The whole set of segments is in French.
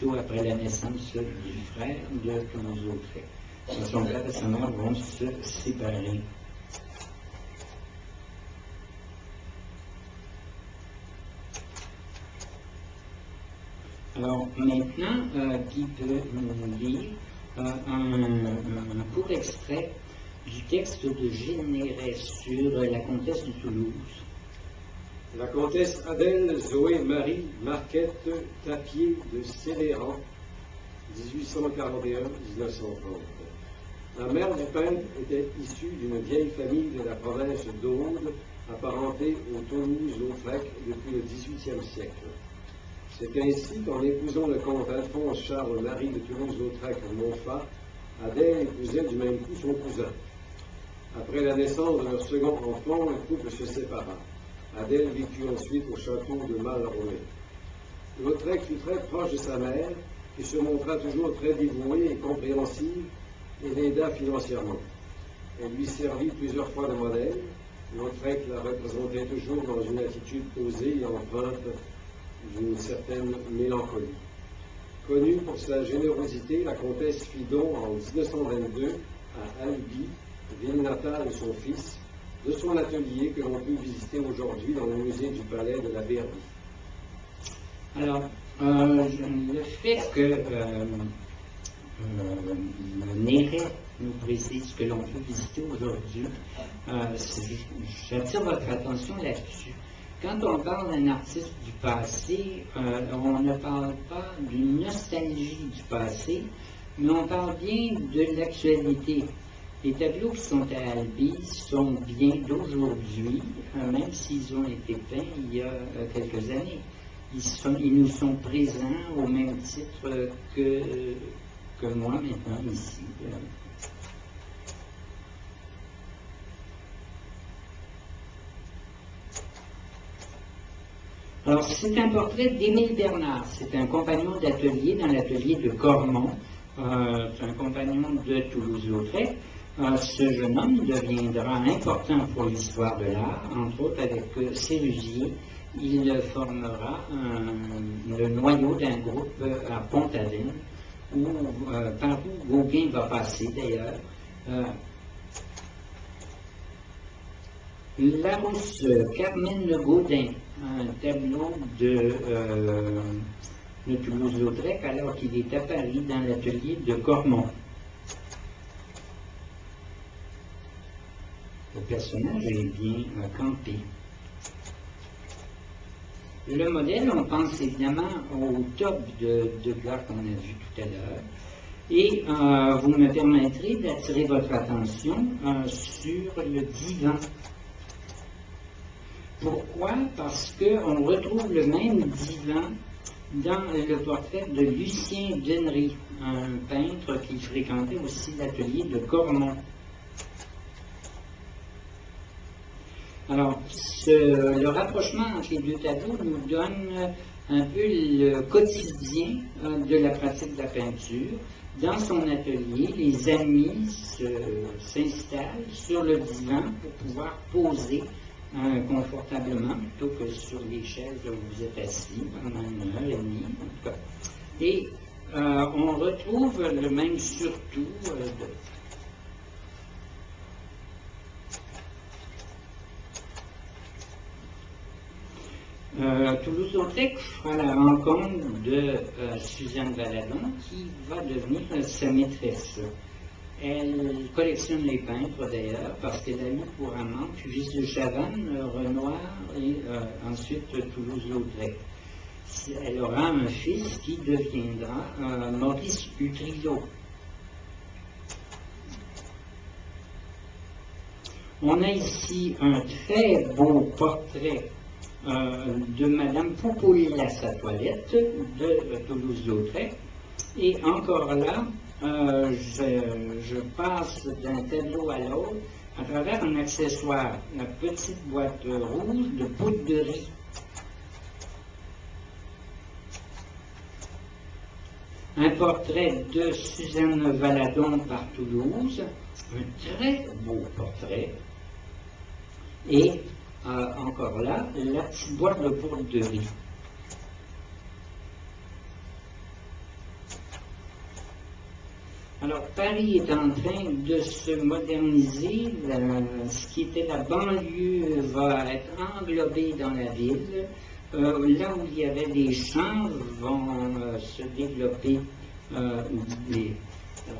aussitôt après la naissance du frère de Toulouse-Lautrec. Son père et sa mère vont se séparer. Alors maintenant, Guy peut nous lire un court extrait du texte de Généret sur la comtesse de Toulouse. La comtesse Adèle Zoé Marie Marquette Tapier de Céléran, 1841-1930. La mère du peintre était issue d'une vieille famille de la province d'Aude, apparentée au Toulouse-Lautrec depuis le XVIIIe siècle. C'est ainsi qu'en épousant le comte Alphonse Charles-Marie de Toulouse-Lautrec-Montfat, Adèle épousait du même coup son cousin. Après la naissance de leur second enfant, le couple se sépara. Adèle vécut ensuite au château de Malromé. Lautrec fut très proche de sa mère, qui se montra toujours très dévouée et compréhensive, et l'aida financièrement. Elle lui servit plusieurs fois de modèle. Lautrec la représentait toujours dans une attitude posée et empreinte d'une certaine mélancolie. Connue pour sa générosité, la comtesse fit don en 1922 à Albi, ville natale de son fils, de son atelier que l'on peut visiter aujourd'hui dans le musée du Palais de la Verdi. Alors, le fait que Néret nous précise que l'on peut visiter aujourd'hui, j'attire votre attention là-dessus. Quand on parle d'un artiste du passé, on ne parle pas d'une nostalgie du passé, mais on parle bien de l'actualité. Les tableaux qui sont à Albi sont bien d'aujourd'hui, même s'ils ont été peints il y a quelques années. Ils nous sont présents au même titre que moi maintenant ici. Alors, c'est un portrait d'Émile Bernard. C'est un compagnon d'atelier dans l'atelier de Cormont. C'est un compagnon de Toulouse-Lautrec. Ce jeune homme deviendra important pour l'histoire de l'art, entre autres avec Sérusier. Il formera le noyau d'un groupe à Pont-Aven, par où Gauguin va passer d'ailleurs. Larousse, Carmen Le Gaudin, un tableau de Toulouse-Lautrec alors qu'il est à Paris dans l'atelier de Cormont. Le personnage est bien campé. Le modèle, on pense évidemment au top de gars qu'on a vu tout à l'heure. Et vous me permettrez d'attirer votre attention sur le divan. Pourquoi? Parce qu'on retrouve le même divan dans le portrait de Lucien Dennery, un peintre qui fréquentait aussi l'atelier de Cormont. Alors, le rapprochement entre les deux tableaux nous donne un peu le quotidien de la pratique de la peinture. Dans son atelier, les amis s'installent sur le divan pour pouvoir poser confortablement, plutôt que sur les chaises où vous êtes assis pendant 1 heure et demie, en tout cas. Et on retrouve le même surtout Toulouse-Lautrec fera la rencontre de Suzanne Valadon, qui va devenir sa maîtresse. Elle collectionne les peintres d'ailleurs, parce qu'elle a eu pour amant Puvis de Chavannes, Renoir et ensuite Toulouse-Lautrec. Elle aura un fils qui deviendra Maurice Utrillo. On a ici un très beau portrait de Madame Poupoule à sa toilette de Toulouse-Lautrec. Et encore là, je passe d'un tableau à l'autre à travers un accessoire, la petite boîte rouge de poudre de riz. Un portrait de Suzanne Valadon par Toulouse, un très beau portrait. Et encore là, la petite boîte de poudre de riz. Alors, Paris est en train de se moderniser. Ce qui était la banlieue va être englobé dans la ville. Là où il y avait des champs vont se développer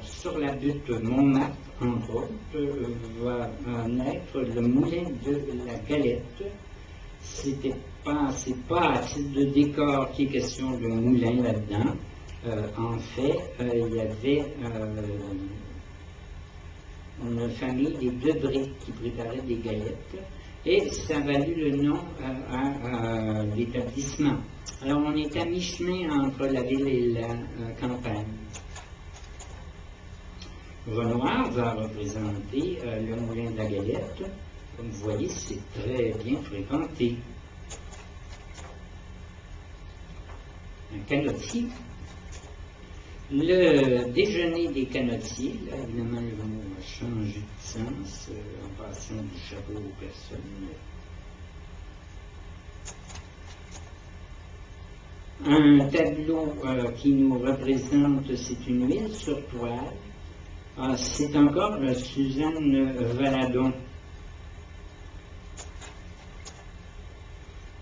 sur la butte Montmartre, entre autres, va naître le moulin de la Galette. C'est pas à titre de décor qu'il est question de moulin là-dedans. En fait, il y avait une famille des Debré qui préparait des galettes et ça a valu le nom à l'établissement. Alors on est à mi-chemin entre la ville et la campagne. Renoir va représenter le moulin de la Galette. Comme vous voyez, c'est très bien fréquenté. Un canotier. Le déjeuner des canotiers, là, évidemment, le mot a changé de sens en passant du chapeau aux personnes. Un tableau qui nous représente, c'est une huile sur toile. C'est encore Suzanne Valadon.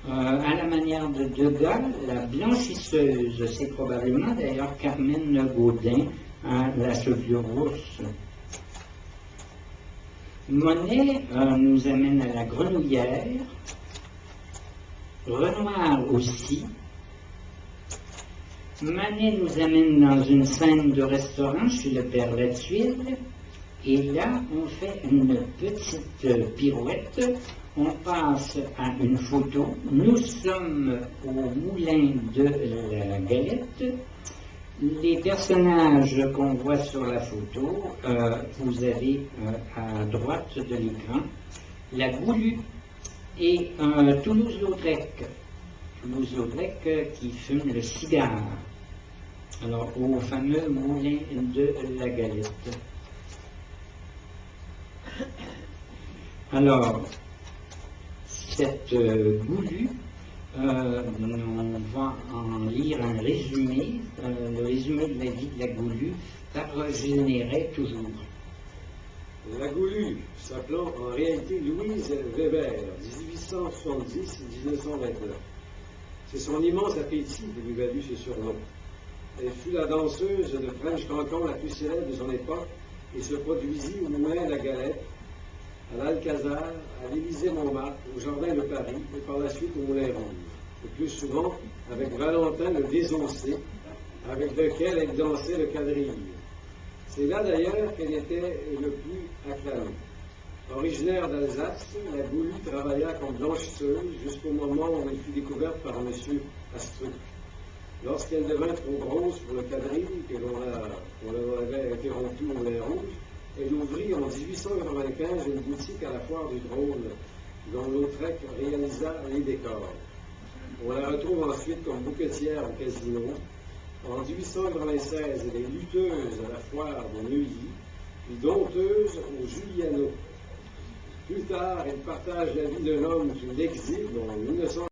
À la manière de Degas, la blanchisseuse, c'est probablement d'ailleurs Carmen Gaudin à la chevelure rousse. Monet nous amène à la grenouillère, Renoir aussi. Manet nous amène dans une scène de restaurant chez le père Latuile, et là on fait une petite pirouette. On passe à une photo. Nous sommes au moulin de la Galette. Les personnages qu'on voit sur la photo, vous avez à droite de l'écran la Goulue et Toulouse-Lautrec. Toulouse-Lautrec qui fume le cigare. Alors, au fameux moulin de la Galette. Alors, cette Goulue, on va en lire un résumé, le résumé de la vie de la Goulue, par Généret toujours. La Goulue, s'appelant en réalité Louise Weber, 1870-1929. C'est son immense appétit qui lui valut ce surnom. Elle fut la danseuse de French Cancan la plus célèbre de son époque et se produisit au Moulin de la Galette, à l'Alcazar, à l'Élysée-Montmartre, au Jardin de Paris et par la suite au Moulin Rouge. Le plus souvent avec Valentin le Désossé, avec lequel elle dansait le quadrille. C'est là d'ailleurs qu'elle était le plus acclamée. Originaire d'Alsace, la Goulue travailla comme blanchisseuse jusqu'au moment où elle fut découverte par M. Astruc. Lorsqu'elle devint trop grosse pour le quadrille que l'on avait interrompu au Moulin Rouge, elle ouvrit en 1895 une boutique à la Foire du Trône, dont Lautrec réalisa les décors. On la retrouve ensuite comme bouquetière au casino. En 1896, elle est lutteuse à la Foire de Neuilly, puis dompteuse au Juliano. Plus tard, elle partage la vie d'un homme qui l'exhibe en 1900.